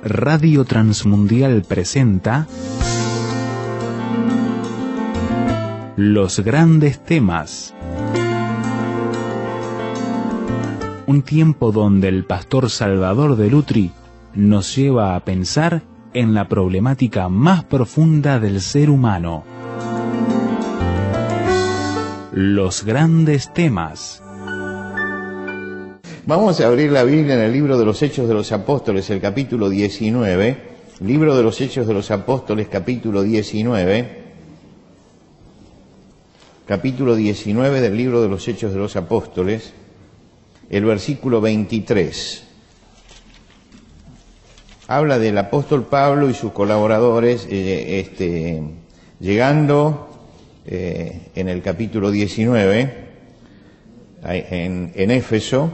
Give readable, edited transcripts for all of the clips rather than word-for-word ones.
Radio Transmundial presenta Los Grandes Temas. Un tiempo donde el pastor Salvador de Lutri nos lleva a pensar en la problemática más profunda del ser humano. Los Grandes Temas. Vamos a abrir la Biblia en el libro de los Hechos de los Apóstoles, el capítulo 19. Libro de los Hechos de los Apóstoles, capítulo 19. Capítulo 19 del libro de los Hechos de los Apóstoles, el versículo 23. Habla del apóstol Pablo y sus colaboradores llegando en el capítulo 19 en Éfeso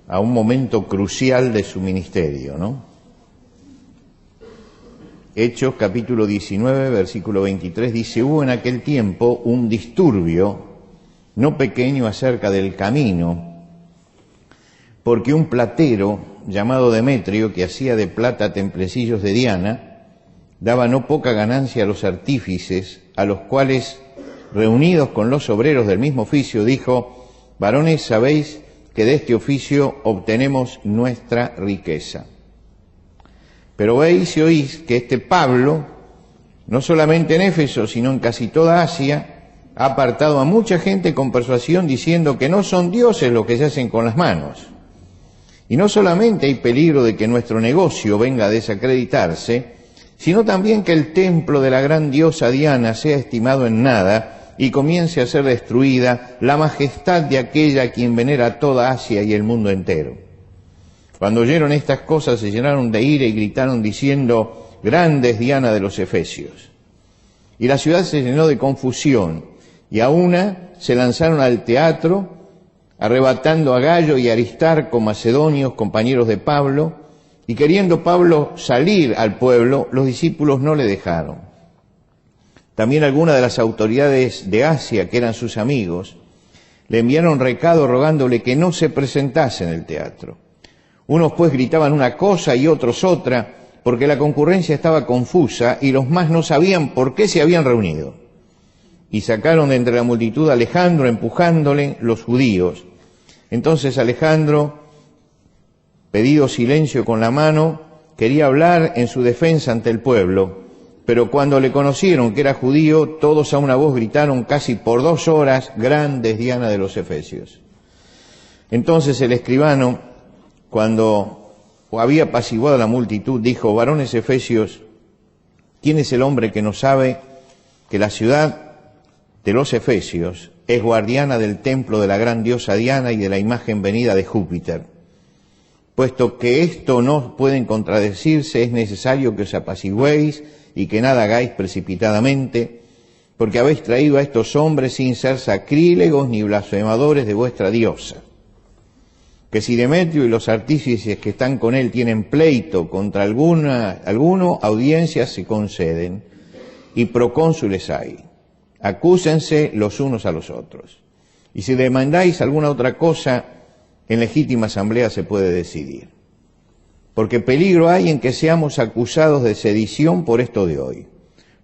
a un momento crucial de su ministerio, ¿no? Hechos capítulo 19, versículo 23 dice: hubo en aquel tiempo un disturbio no pequeño acerca del camino, porque un platero llamado Demetrio, que hacía de plata templecillos de Diana, daba no poca ganancia a los artífices, a los cuales, reunidos con los obreros del mismo oficio, dijo: varones, sabéis que de este oficio obtenemos nuestra riqueza. Pero veis y oís que este Pablo, no solamente en Éfeso, sino en casi toda Asia, ha apartado a mucha gente con persuasión, diciendo que no son dioses lo que se hacen con las manos. Y no solamente hay peligro de que nuestro negocio venga a desacreditarse, sino también que el templo de la gran diosa Diana sea estimado en nada y comience a ser destruida la majestad de aquella a quien venera toda Asia y el mundo entero. Cuando oyeron estas cosas se llenaron de ira y gritaron diciendo: grande es Diana de los Efesios. Y la ciudad se llenó de confusión, y a una se lanzaron al teatro, arrebatando a Gallo y Aristarco, macedonios, compañeros de Pablo, y queriendo Pablo salir al pueblo, los discípulos no le dejaron. También algunas de las autoridades de Asia, que eran sus amigos, le enviaron recado rogándole que no se presentase en el teatro. Unos pues gritaban una cosa y otros otra, porque la concurrencia estaba confusa y los más no sabían por qué se habían reunido. Y sacaron de entre la multitud a Alejandro, empujándole los judíos. Entonces Alejandro, pedido silencio con la mano, quería hablar en su defensa ante el pueblo, pero cuando le conocieron que era judío, todos a una voz gritaron casi por 2 horas: grande es Diana de los Efesios. Entonces el escribano, cuando había apaciguado a la multitud, dijo: varones efesios, ¿quién es el hombre que no sabe que la ciudad de los Efesios es guardiana del templo de la gran diosa Diana y de la imagen venida de Júpiter? Puesto que esto no pueden contradecirse, es necesario que os apaciguéis y que nada hagáis precipitadamente, porque habéis traído a estos hombres sin ser sacrílegos ni blasfemadores de vuestra diosa. Que si Demetrio y los artífices que están con él tienen pleito contra alguno, audiencias se conceden, y procónsules hay. Acúsense los unos a los otros. Y si demandáis alguna otra cosa, en legítima asamblea se puede decidir. Porque peligro hay en que seamos acusados de sedición por esto de hoy,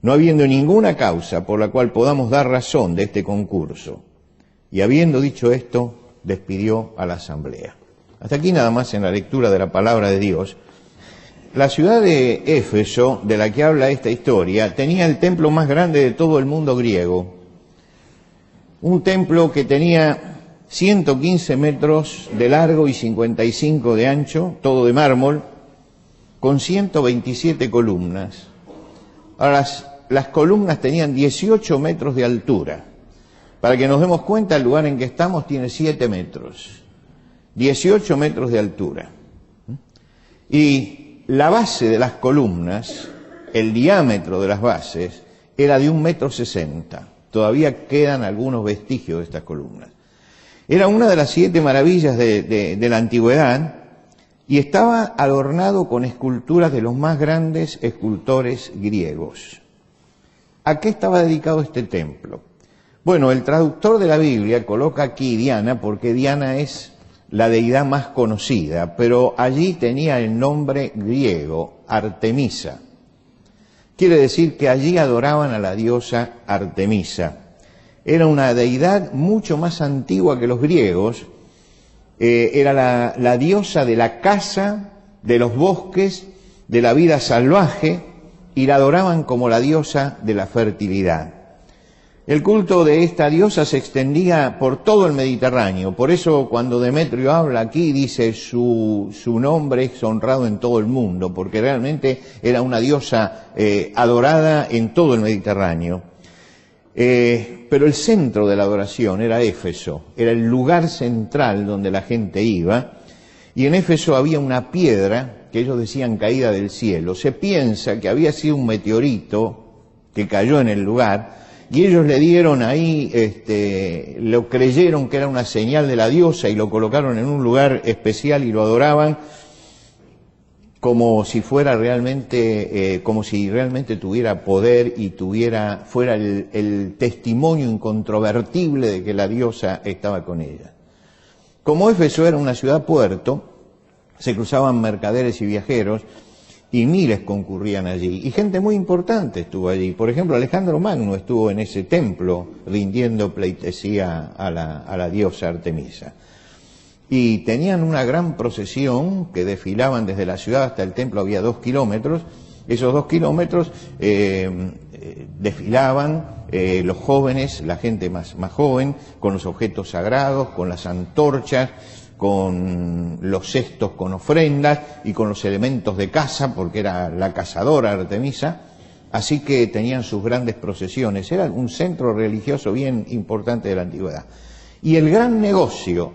no habiendo ninguna causa por la cual podamos dar razón de este concurso. Y habiendo dicho esto, despidió a la asamblea. Hasta aquí nada más en la lectura de la palabra de Dios. La ciudad de Éfeso, de la que habla esta historia, tenía el templo más grande de todo el mundo griego. Un templo que tenía 115 metros de largo y 55 de ancho, todo de mármol, con 127 columnas. Ahora, las columnas tenían 18 metros de altura. Para que nos demos cuenta, el lugar en que estamos tiene 7 metros. 18 metros de altura. Y la base de las columnas, el diámetro de las bases, era de 1,60 m. Todavía quedan algunos vestigios de estas columnas. Era una de las 7 maravillas de la antigüedad y estaba adornado con esculturas de los más grandes escultores griegos. ¿A qué estaba dedicado este templo? Bueno, el traductor de la Biblia coloca aquí Diana porque Diana es la deidad más conocida, pero allí tenía el nombre griego, Artemisa. Quiere decir que allí adoraban a la diosa Artemisa. Era una deidad mucho más antigua que los griegos. Era la diosa de la caza, de los bosques, de la vida salvaje, y la adoraban como la diosa de la fertilidad. El culto de esta diosa se extendía por todo el Mediterráneo. Por eso cuando Demetrio habla aquí dice su nombre es honrado en todo el mundo, porque realmente era una diosa adorada en todo el Mediterráneo. Pero el centro de la adoración era Éfeso, era el lugar central donde la gente iba, y en Éfeso había una piedra que ellos decían caída del cielo. Se piensa que había sido un meteorito que cayó en el lugar, y ellos le dieron ahí, lo creyeron que era una señal de la diosa y lo colocaron en un lugar especial y lo adoraban como si fuera realmente, como si realmente tuviera poder y fuera el testimonio incontrovertible de que la diosa estaba con ella. Como Éfeso era una ciudad puerto, se cruzaban mercaderes y viajeros, y miles concurrían allí, y gente muy importante estuvo allí. Por ejemplo, Alejandro Magno estuvo en ese templo rindiendo pleitesía a la diosa Artemisa. Y tenían una gran procesión que desfilaban desde la ciudad hasta el templo, había 2 kilómetros. Esos 2 kilómetros desfilaban los jóvenes, la gente más joven, con los objetos sagrados, con las antorchas, con los cestos con ofrendas y con los elementos de caza, porque era la cazadora Artemisa, así que tenían sus grandes procesiones. Era un centro religioso bien importante de la antigüedad. Y el gran negocio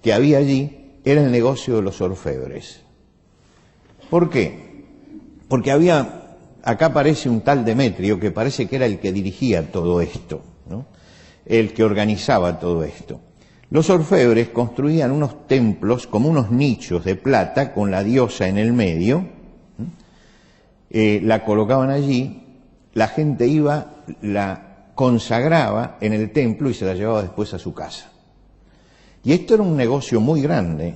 que había allí era el negocio de los orfebres. ¿Por qué? Porque acá aparece un tal Demetrio que parece que era el que dirigía todo esto, ¿no? El que organizaba todo esto. Los orfebres construían unos templos como unos nichos de plata con la diosa en el medio, la colocaban allí, la gente iba, la consagraba en el templo y se la llevaba después a su casa. Y esto era un negocio muy grande,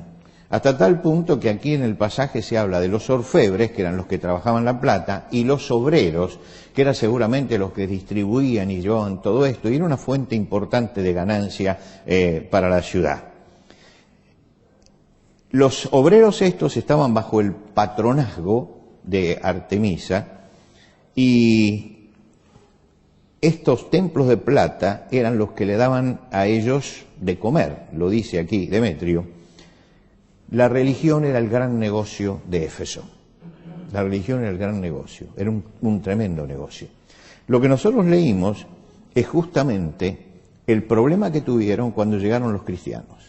hasta tal punto que aquí en el pasaje se habla de los orfebres, que eran los que trabajaban la plata, y los obreros, que eran seguramente los que distribuían y llevaban todo esto, y era una fuente importante de ganancia para la ciudad. Los obreros estos estaban bajo el patronazgo de Artemisa, y estos templos de plata eran los que le daban a ellos de comer, lo dice aquí Demetrio. La religión era el gran negocio de Éfeso. La religión era el gran negocio, era un tremendo negocio. Lo que nosotros leímos es justamente el problema que tuvieron cuando llegaron los cristianos.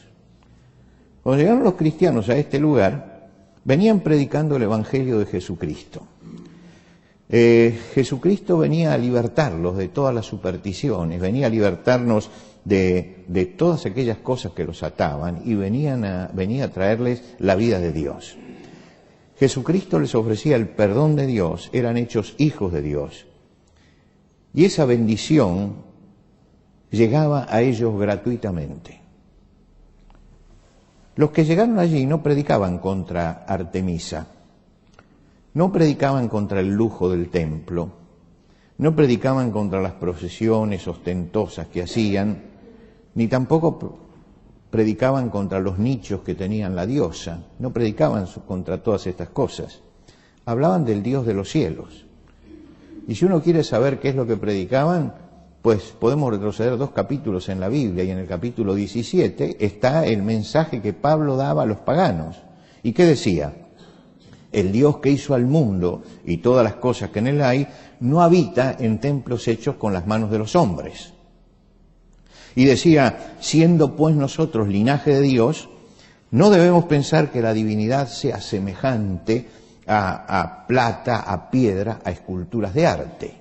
Cuando llegaron los cristianos a este lugar, venían predicando el Evangelio de Jesucristo. Jesucristo venía a libertarlos de todas las supersticiones, venía a libertarnos de todas aquellas cosas que los ataban y venía a traerles la vida de Dios. Jesucristo les ofrecía el perdón de Dios, eran hechos hijos de Dios. Y esa bendición llegaba a ellos gratuitamente. Los que llegaron allí no predicaban contra Artemisa, no predicaban contra el lujo del templo, no predicaban contra las procesiones ostentosas que hacían, ni tampoco predicaban contra los nichos que tenían la diosa, no predicaban contra todas estas cosas. Hablaban del Dios de los cielos. Y si uno quiere saber qué es lo que predicaban, pues podemos retroceder 2 capítulos en la Biblia, y en el capítulo 17 está el mensaje que Pablo daba a los paganos. ¿Y qué decía? El Dios que hizo al mundo y todas las cosas que en él hay, no habita en templos hechos con las manos de los hombres. Y decía, siendo pues nosotros linaje de Dios, no debemos pensar que la divinidad sea semejante a plata, a piedra, a esculturas de arte.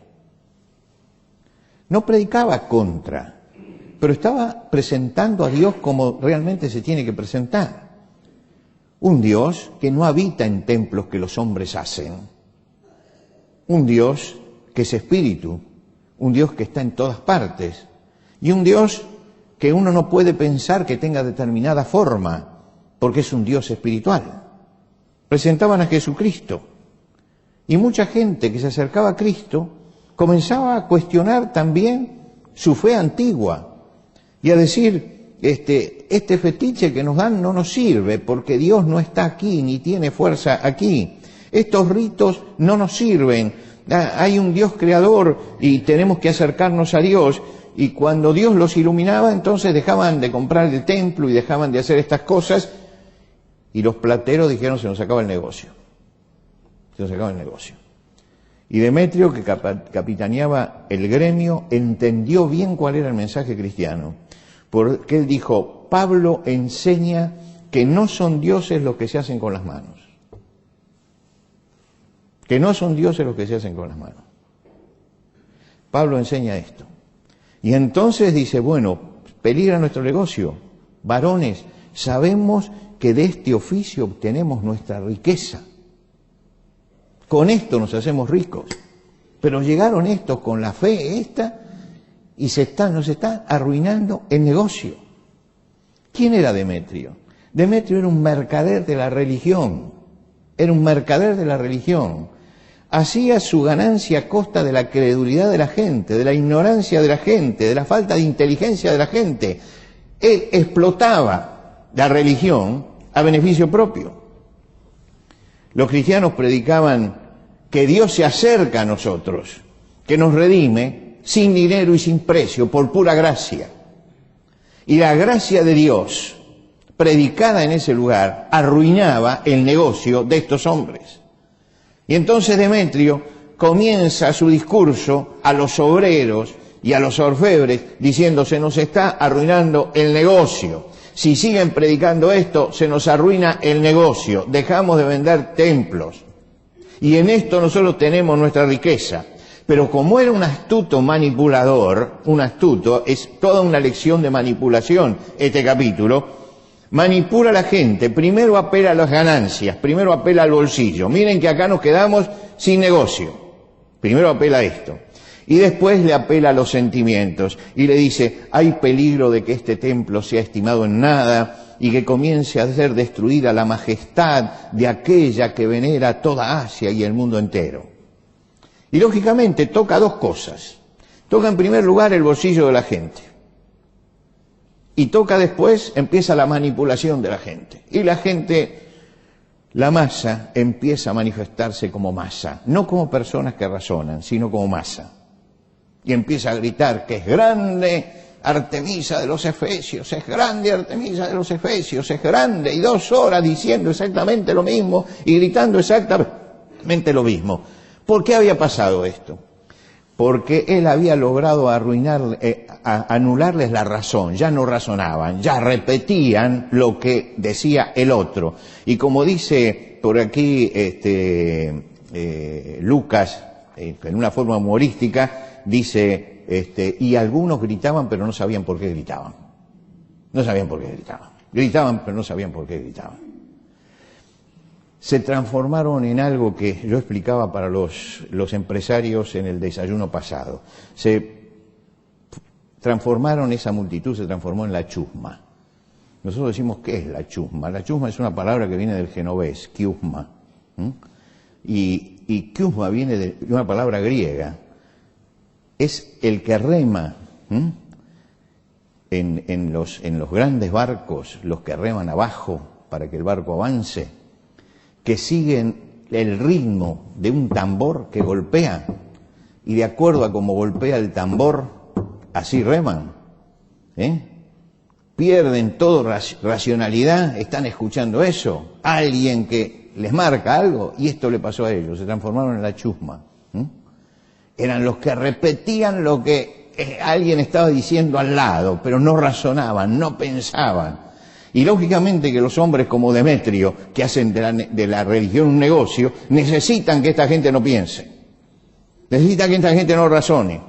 No predicaba contra, pero estaba presentando a Dios como realmente se tiene que presentar. Un Dios que no habita en templos que los hombres hacen. Un Dios que es espíritu. Un Dios que está en todas partes. Y un Dios que uno no puede pensar que tenga determinada forma, porque es un Dios espiritual. Presentaban a Jesucristo. Y mucha gente que se acercaba a Cristo comenzaba a cuestionar también su fe antigua y a decir, este fetiche que nos dan no nos sirve porque Dios no está aquí ni tiene fuerza aquí. Estos ritos no nos sirven. Hay un Dios creador y tenemos que acercarnos a Dios. Y cuando Dios los iluminaba, entonces dejaban de comprar el templo y dejaban de hacer estas cosas. Y los plateros dijeron, se nos acaba el negocio. Se nos acaba el negocio. Y Demetrio, que capitaneaba el gremio, entendió bien cuál era el mensaje cristiano. Porque él dijo, Pablo enseña que no son dioses los que se hacen con las manos. Que no son dioses los que se hacen con las manos. Pablo enseña esto. Y entonces dice, bueno, peligra nuestro negocio. Varones, sabemos que de este oficio obtenemos nuestra riqueza. Con esto nos hacemos ricos. Pero llegaron estos con la fe esta y nos está arruinando el negocio. ¿Quién era Demetrio? Demetrio era un mercader de la religión. Era un mercader de la religión. Hacía su ganancia a costa de la credulidad de la gente, de la ignorancia de la gente, de la falta de inteligencia de la gente. Él explotaba la religión a beneficio propio. Los cristianos predicaban que Dios se acerca a nosotros, que nos redime sin dinero y sin precio, por pura gracia. Y la gracia de Dios, predicada en ese lugar, arruinaba el negocio de estos hombres. Y entonces Demetrio comienza su discurso a los obreros y a los orfebres diciendo, se nos está arruinando el negocio. Si siguen predicando esto, se nos arruina el negocio. Dejamos de vender templos. Y en esto nosotros tenemos nuestra riqueza. Pero como era un astuto manipulador, es toda una lección de manipulación este capítulo, manipula a la gente, primero apela a las ganancias, primero apela al bolsillo. Miren que acá nos quedamos sin negocio. Primero apela a esto. Y después le apela a los sentimientos y le dice, hay peligro de que este templo sea estimado en nada y que comience a ser destruida la majestad de aquella que venera toda Asia y el mundo entero. Y lógicamente toca dos cosas. Toca en primer lugar el bolsillo de la gente. Y toca después, empieza la manipulación de la gente. Y la gente, la masa, empieza a manifestarse como masa. No como personas que razonan, sino como masa. Y empieza a gritar que es grande Artemisa de los Efesios, es grande Artemisa de los Efesios, es grande. Y 2 horas diciendo exactamente lo mismo y gritando exactamente lo mismo. ¿Por qué había pasado esto? Porque él había logrado anularles la razón, ya no razonaban, ya repetían lo que decía el otro. Y como dice por aquí Lucas, en una forma humorística, dice, y algunos gritaban pero no sabían por qué gritaban. No sabían por qué gritaban. Gritaban pero no sabían por qué gritaban. Se transformaron en algo que yo explicaba para los empresarios en el desayuno pasado. Esa multitud se transformó en la chusma. Nosotros decimos, ¿qué es la chusma? La chusma es una palabra que viene del genovés, kiusma. Y kiusma viene de una palabra griega. Es el que rema. En los grandes barcos, los que reman abajo para que el barco avance, que siguen el ritmo de un tambor que golpea, y de acuerdo a cómo golpea el tambor, así reman. Pierden toda racionalidad, están escuchando eso, alguien que les marca algo, y esto le pasó a ellos, se transformaron en la chusma. Eran los que repetían lo que alguien estaba diciendo al lado, pero no razonaban, no pensaban. Y lógicamente que los hombres como Demetrio, que hacen de la religión un negocio, necesitan que esta gente no piense. Necesitan que esta gente no razone.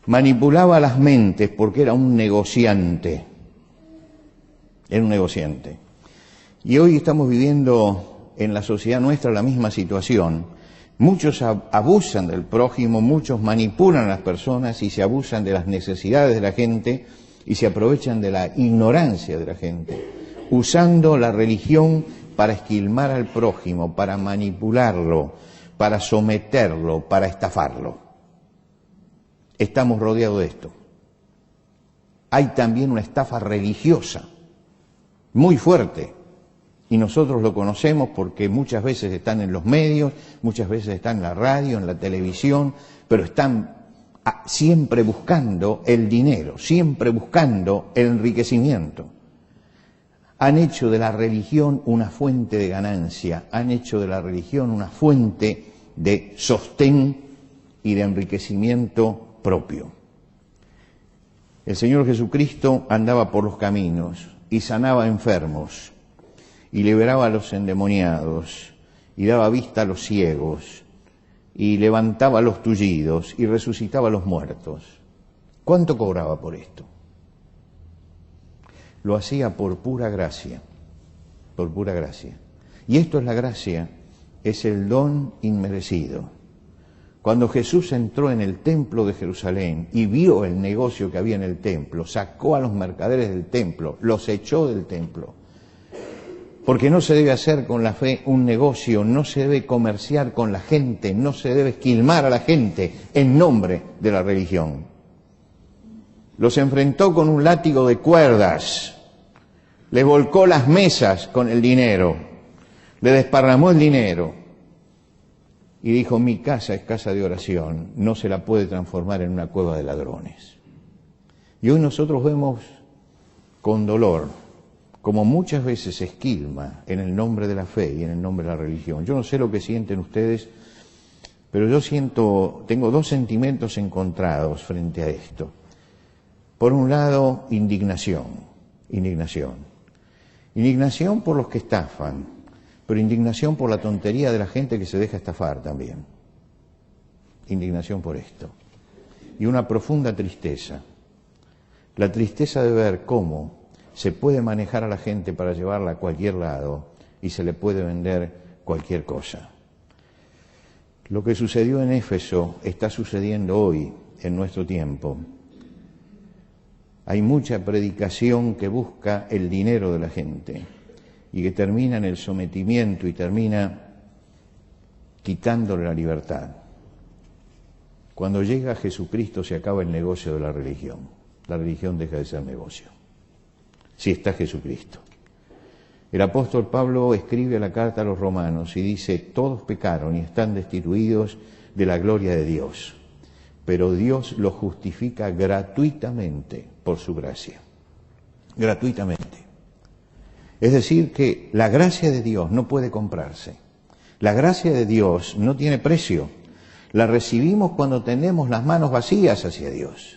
Manipulaba las mentes porque era un negociante. Era un negociante. Y hoy estamos viviendo en la sociedad nuestra la misma situación. Muchos abusan del prójimo, muchos manipulan a las personas y se abusan de las necesidades de la gente y se aprovechan de la ignorancia de la gente. usando la religión para esquilmar al prójimo, para manipularlo, para someterlo, para estafarlo. Estamos rodeados de esto. Hay también una estafa religiosa, muy fuerte, y nosotros lo conocemos porque muchas veces están en los medios, muchas veces están en la radio, en la televisión, pero están siempre buscando el dinero, siempre buscando el enriquecimiento. Han hecho de la religión una fuente de ganancia, han hecho de la religión una fuente de sostén y de enriquecimiento propio. El Señor Jesucristo andaba por los caminos y sanaba enfermos, y liberaba a los endemoniados, y daba vista a los ciegos, y levantaba a los tullidos, y resucitaba a los muertos. ¿Cuánto cobraba por esto? Lo hacía por pura gracia, por pura gracia. Y esto es la gracia, es el don inmerecido. Cuando Jesús entró en el templo de Jerusalén y vio el negocio que había en el templo, sacó a los mercaderes del templo, los echó del templo. Porque no se debe hacer con la fe un negocio, no se debe comerciar con la gente, no se debe esquilmar a la gente en nombre de la religión. Los enfrentó con un látigo de cuerdas, le volcó las mesas con el dinero, le desparramó el dinero y dijo: mi casa es casa de oración, no se la puede transformar en una cueva de ladrones. Y hoy nosotros vemos con dolor como muchas veces se esquilma en el nombre de la fe y en el nombre de la religión. Yo no sé lo que sienten ustedes, pero yo tengo dos sentimientos encontrados frente a esto. Por un lado, indignación por los que estafan, pero indignación por la tontería de la gente que se deja estafar también. Indignación por esto. Y una profunda tristeza. La tristeza de ver cómo se puede manejar a la gente para llevarla a cualquier lado y se le puede vender cualquier cosa. Lo que sucedió en Éfeso está sucediendo hoy, en nuestro tiempo. Hay mucha predicación que busca el dinero de la gente y que termina en el sometimiento y termina quitándole la libertad. Cuando llega Jesucristo se acaba el negocio de la religión. La religión deja de ser negocio. Si está Jesucristo. El apóstol Pablo escribe la carta a los romanos y dice: todos pecaron y están destituidos de la gloria de Dios, pero Dios los justifica gratuitamente por su gracia. Gratuitamente. Es decir, que la gracia de Dios no puede comprarse. La gracia de Dios no tiene precio. La recibimos cuando tenemos las manos vacías hacia Dios.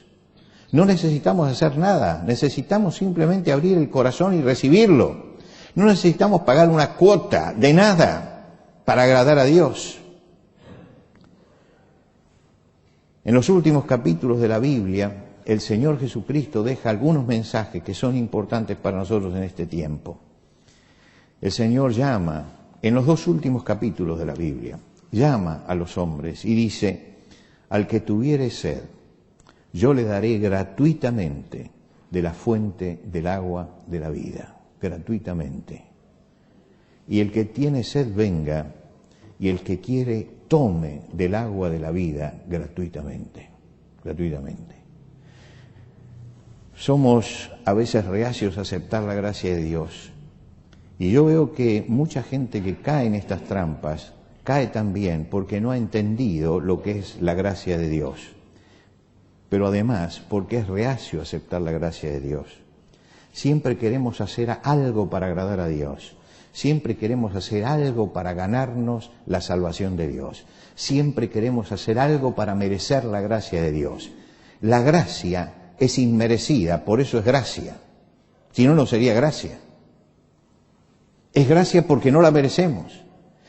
No necesitamos hacer nada, necesitamos simplemente abrir el corazón y recibirlo. No necesitamos pagar una cuota de nada para agradar a Dios. En los últimos capítulos de la Biblia, el Señor Jesucristo deja algunos mensajes que son importantes para nosotros en este tiempo. El Señor llama, en los dos últimos capítulos de la Biblia, llama a los hombres y dice: al que tuviere sed, yo le daré gratuitamente de la fuente del agua de la vida, gratuitamente. Y el que tiene sed venga, y el que quiere tome del agua de la vida gratuitamente, gratuitamente. Somos a veces reacios a aceptar la gracia de Dios. Y yo veo que mucha gente que cae en estas trampas, cae también porque no ha entendido lo que es la gracia de Dios. Pero además porque es reacio a aceptar la gracia de Dios. Siempre queremos hacer algo para agradar a Dios. Siempre queremos hacer algo para ganarnos la salvación de Dios. Siempre queremos hacer algo para merecer la gracia de Dios. La gracia es inmerecida, por eso es gracia. Si no, no sería gracia. Es gracia porque no la merecemos.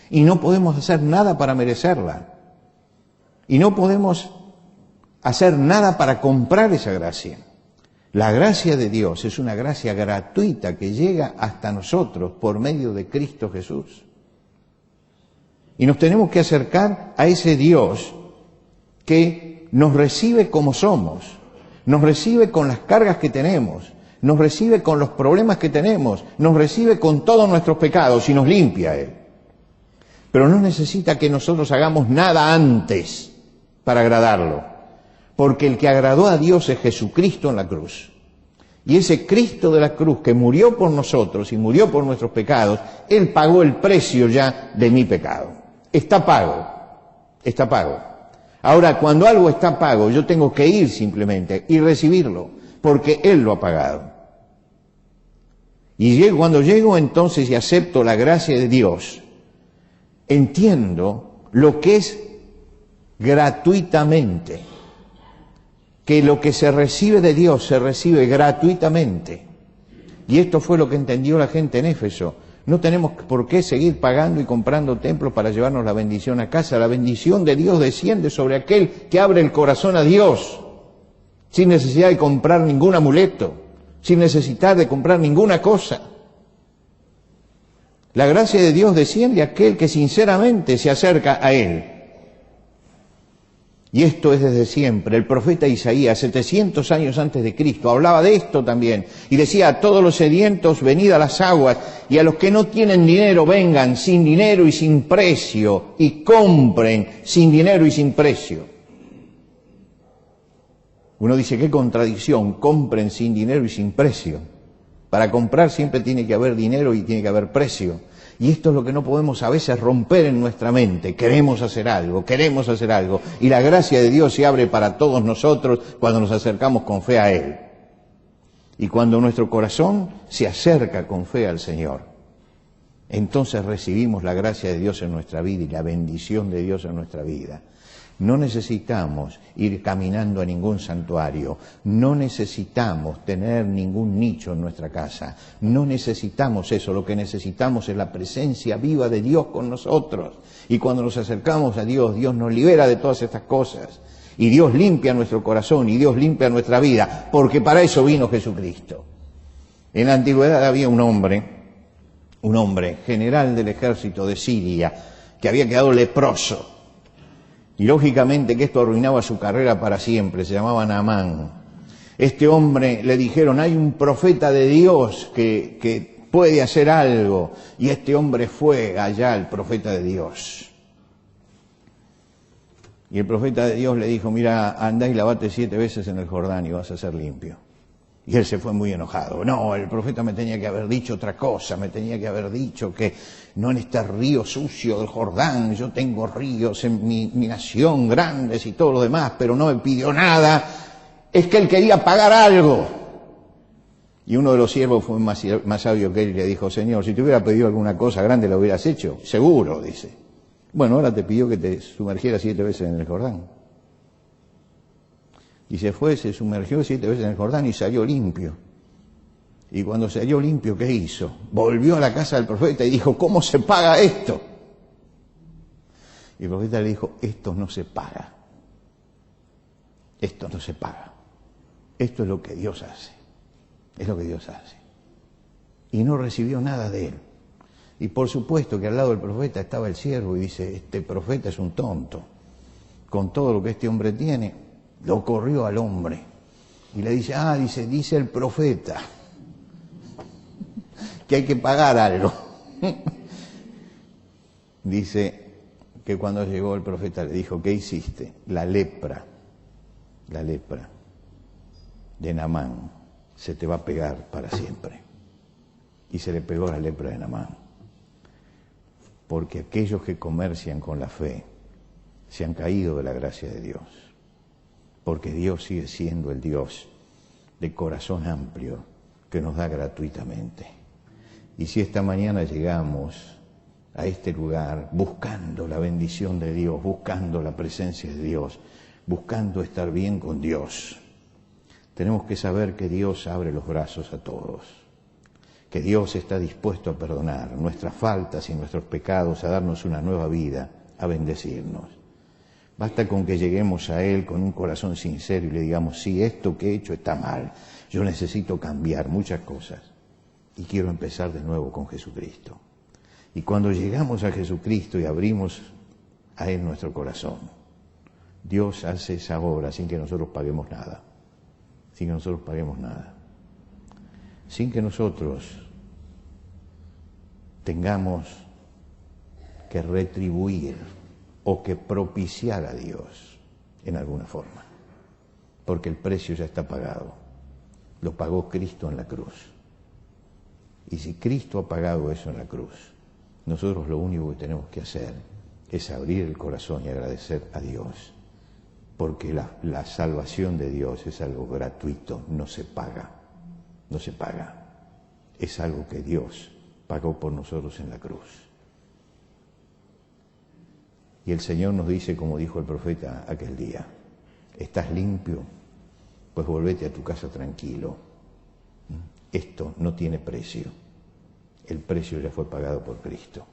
Y no podemos hacer nada para merecerla. Y no podemos hacer nada para comprar esa gracia. La gracia de Dios es una gracia gratuita que llega hasta nosotros por medio de Cristo Jesús. Y nos tenemos que acercar a ese Dios que nos recibe como somos, nos recibe con las cargas que tenemos, nos recibe con los problemas que tenemos, nos recibe con todos nuestros pecados y nos limpia Él. Pero no necesita que nosotros hagamos nada antes para agradarlo, porque el que agradó a Dios es Jesucristo en la cruz. Y ese Cristo de la cruz que murió por nosotros y murió por nuestros pecados, Él pagó el precio ya de mi pecado. Está pago, está pago. Ahora, cuando algo está pago, yo tengo que ir simplemente y recibirlo, porque Él lo ha pagado. Y cuando llego entonces y acepto la gracia de Dios, entiendo lo que es gratuitamente, que lo que se recibe de Dios se recibe gratuitamente. Y esto fue lo que entendió la gente en Éfeso. No tenemos por qué seguir pagando y comprando templos para llevarnos la bendición a casa. La bendición de Dios desciende sobre aquel que abre el corazón a Dios, sin necesidad de comprar ningún amuleto, sin necesidad de comprar ninguna cosa. La gracia de Dios desciende a aquel que sinceramente se acerca a Él. Y esto es desde siempre. El profeta Isaías, 700 años antes de Cristo, hablaba de esto también. Y decía, a todos los sedientos, venid a las aguas, y a los que no tienen dinero, vengan sin dinero y sin precio, y compren sin dinero y sin precio. Uno dice, qué contradicción, compren sin dinero y sin precio. Para comprar siempre tiene que haber dinero y tiene que haber precio. Y esto es lo que no podemos a veces romper en nuestra mente. Queremos hacer algo. Y la gracia de Dios se abre para todos nosotros cuando nos acercamos con fe a Él. Y cuando nuestro corazón se acerca con fe al Señor, entonces recibimos la gracia de Dios en nuestra vida y la bendición de Dios en nuestra vida. No necesitamos ir caminando a ningún santuario, no necesitamos tener ningún nicho en nuestra casa, no necesitamos eso, lo que necesitamos es la presencia viva de Dios con nosotros. Y cuando nos acercamos a Dios, Dios nos libera de todas estas cosas. Y Dios limpia nuestro corazón y Dios limpia nuestra vida, porque para eso vino Jesucristo. En la antigüedad había un hombre, general del ejército de Siria, que había quedado leproso. Y lógicamente que esto arruinaba su carrera para siempre, se llamaba Naamán. Este hombre le dijeron, hay un profeta de Dios que puede hacer algo. Y este hombre fue allá, el profeta de Dios. Y el profeta de Dios le dijo, mira, andá y lavate 7 veces en el Jordán y vas a ser limpio. Y él se fue muy enojado. No, el profeta me tenía que haber dicho otra cosa, me tenía que haber dicho que no en este río sucio del Jordán, yo tengo ríos en mi nación grandes y todo lo demás, pero no me pidió nada. Es que él quería pagar algo. Y uno de los siervos fue más sabio que él y le dijo, Señor, si te hubiera pedido alguna cosa grande, ¿lo hubieras hecho? Seguro, dice. Bueno, ahora te pidió que te sumergieras 7 veces en el Jordán. Y se fue, se sumergió 7 veces en el Jordán y salió limpio. Y cuando salió limpio, ¿qué hizo? Volvió a la casa del profeta y dijo, ¿cómo se paga esto? Y el profeta le dijo, esto no se paga. Esto no se paga. Esto es lo que Dios hace. Es lo que Dios hace. Y no recibió nada de él. Y por supuesto que al lado del profeta estaba el siervo y dice, este profeta es un tonto. Con todo lo que este hombre tiene, lo corrió al hombre. Y le dice, dice el profeta que hay que pagar algo. Dice que cuando llegó el profeta le dijo, ¿qué hiciste? La lepra de Naamán se te va a pegar para siempre. Y se le pegó la lepra de Naamán. Porque aquellos que comercian con la fe se han caído de la gracia de Dios. Porque Dios sigue siendo el Dios de corazón amplio que nos da gratuitamente. Y si esta mañana llegamos a este lugar buscando la bendición de Dios, buscando la presencia de Dios, buscando estar bien con Dios, tenemos que saber que Dios abre los brazos a todos, que Dios está dispuesto a perdonar nuestras faltas y nuestros pecados, a darnos una nueva vida, a bendecirnos. Basta con que lleguemos a Él con un corazón sincero y le digamos, sí, esto que he hecho está mal, yo necesito cambiar muchas cosas y quiero empezar de nuevo con Jesucristo. Y cuando llegamos a Jesucristo y abrimos a Él nuestro corazón, Dios hace esa obra sin que nosotros paguemos nada, sin que nosotros paguemos nada. sin que nosotros tengamos que retribuir o que propiciar a Dios en alguna forma, porque el precio ya está pagado, lo pagó Cristo en la cruz. Y si Cristo ha pagado eso en la cruz, nosotros lo único que tenemos que hacer es abrir el corazón y agradecer a Dios, porque la salvación de Dios es algo gratuito, no se paga, no se paga, es algo que Dios pagó por nosotros en la cruz. Y el Señor nos dice, como dijo el profeta aquel día, ¿estás limpio? Pues volvete a tu casa tranquilo. Esto no tiene precio. El precio ya fue pagado por Cristo.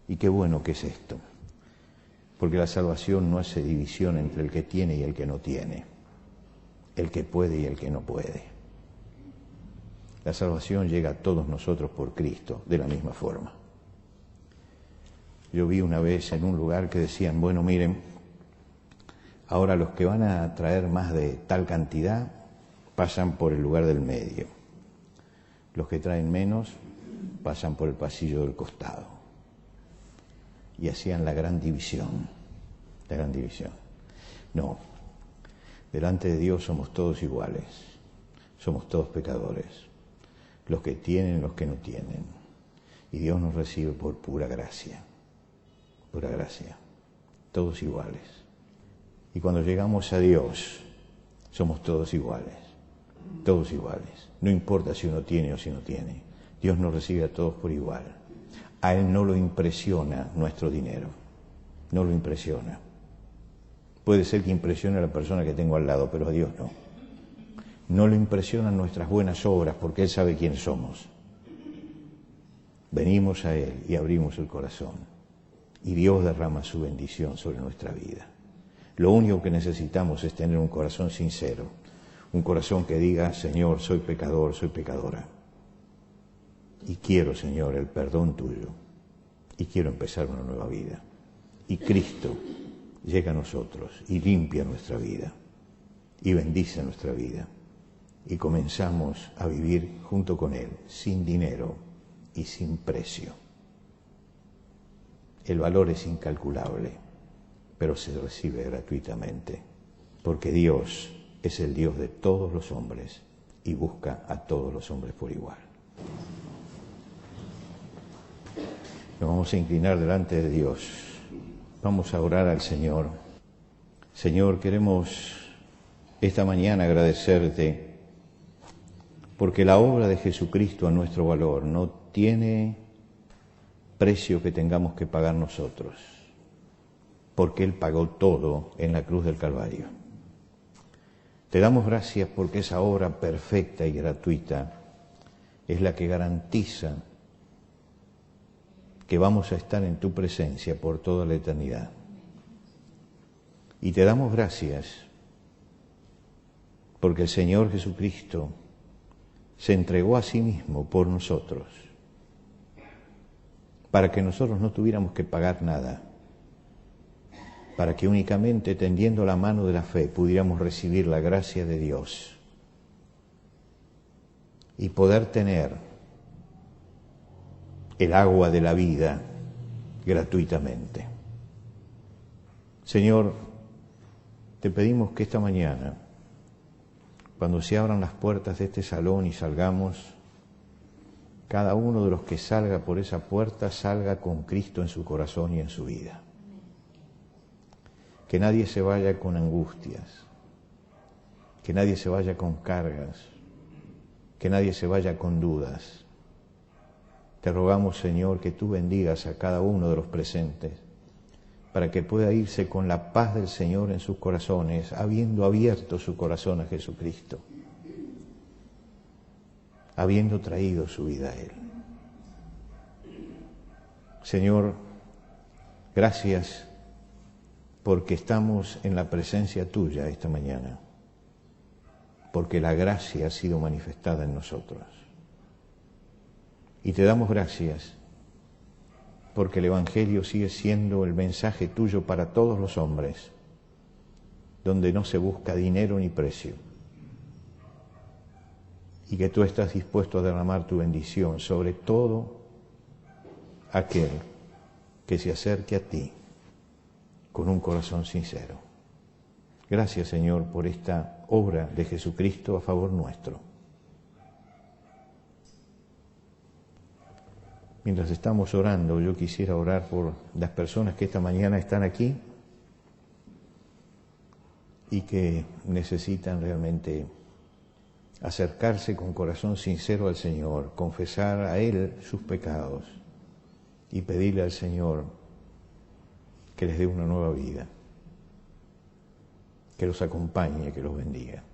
Y qué bueno que es esto, porque la salvación no hace división entre el que tiene y el que no tiene, el que puede y el que no puede. La salvación llega a todos nosotros por Cristo, de la misma forma. Yo vi una vez en un lugar que decían, bueno, miren, ahora los que van a traer más de tal cantidad pasan por el lugar del medio. Los que traen menos pasan por el pasillo del costado. Y hacían la gran división, la gran división. No, delante de Dios somos todos iguales, somos todos pecadores, los que tienen, los que no tienen. Y Dios nos recibe por pura gracia, todos iguales. Y cuando llegamos a Dios, somos todos iguales, todos iguales. No importa si uno tiene o si no tiene, Dios nos recibe a todos por igual. A Él no lo impresiona nuestro dinero, no lo impresiona. Puede ser que impresione a la persona que tengo al lado, pero a Dios no. No lo impresionan nuestras buenas obras, porque Él sabe quiénes somos. Venimos a Él y abrimos el corazón, y Dios derrama su bendición sobre nuestra vida. Lo único que necesitamos es tener un corazón sincero, un corazón que diga, Señor, soy pecador, soy pecadora. Y quiero, Señor, el perdón tuyo. Y quiero empezar una nueva vida. Y Cristo llega a nosotros y limpia nuestra vida. Y bendice nuestra vida. Y comenzamos a vivir junto con Él, sin dinero y sin precio. El valor es incalculable, pero se recibe gratuitamente, porque Dios es el Dios de todos los hombres y busca a todos los hombres por igual. Nos vamos a inclinar delante de Dios. Vamos a orar al Señor. Señor, queremos esta mañana agradecerte porque la obra de Jesucristo a nuestro valor no tiene precio que tengamos que pagar nosotros, porque Él pagó todo en la cruz del Calvario. Te damos gracias porque esa obra perfecta y gratuita es la que garantiza que vamos a estar en tu presencia por toda la eternidad. Y te damos gracias porque el Señor Jesucristo se entregó a sí mismo por nosotros, para que nosotros no tuviéramos que pagar nada, para que únicamente tendiendo la mano de la fe pudiéramos recibir la gracia de Dios y poder tener el agua de la vida gratuitamente. Señor, te pedimos que esta mañana, cuando se abran las puertas de este salón y salgamos, cada uno de los que salga por esa puerta salga con Cristo en su corazón y en su vida. Que nadie se vaya con angustias, que nadie se vaya con cargas, que nadie se vaya con dudas. Te rogamos, Señor, que tú bendigas a cada uno de los presentes para que pueda irse con la paz del Señor en sus corazones, habiendo abierto su corazón a Jesucristo, habiendo traído su vida a Él. Señor, gracias porque estamos en la presencia tuya esta mañana, porque la gracia ha sido manifestada en nosotros. Y te damos gracias porque el Evangelio sigue siendo el mensaje tuyo para todos los hombres, donde no se busca dinero ni precio. y que tú estás dispuesto a derramar tu bendición sobre todo aquel que se acerque a ti con un corazón sincero. Gracias, Señor, por esta obra de Jesucristo a favor nuestro. Mientras estamos orando, yo quisiera orar por las personas que esta mañana están aquí y que necesitan realmente acercarse con corazón sincero al Señor, confesar a Él sus pecados y pedirle al Señor que les dé una nueva vida, que los acompañe, que los bendiga.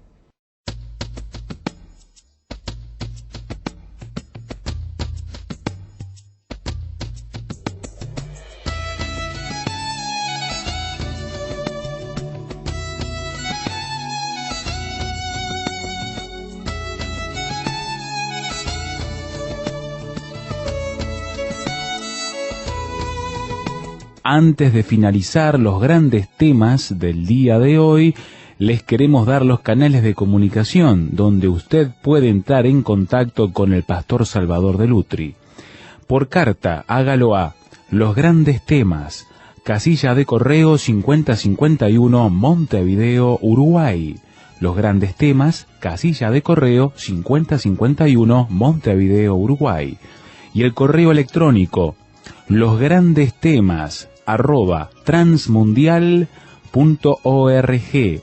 Antes de finalizar los grandes temas del día de hoy, les queremos dar los canales de comunicación donde usted puede entrar en contacto con el pastor Salvador de Lutri. Por carta, hágalo a Los Grandes Temas, casilla de correo 5051, Montevideo, Uruguay. Los Grandes Temas, casilla de correo 5051, Montevideo, Uruguay. Y el correo electrónico losgrandestemas@transmundial.org.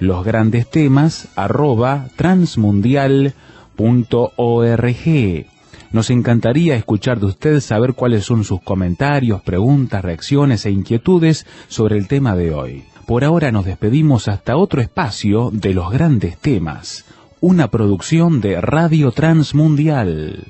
losgrandestemas@transmundial.org. Nos encantaría escuchar de usted, saber cuáles son sus comentarios, preguntas, reacciones e inquietudes sobre el tema de hoy. Por ahora nos despedimos hasta otro espacio de Los Grandes Temas, una producción de Radio Transmundial.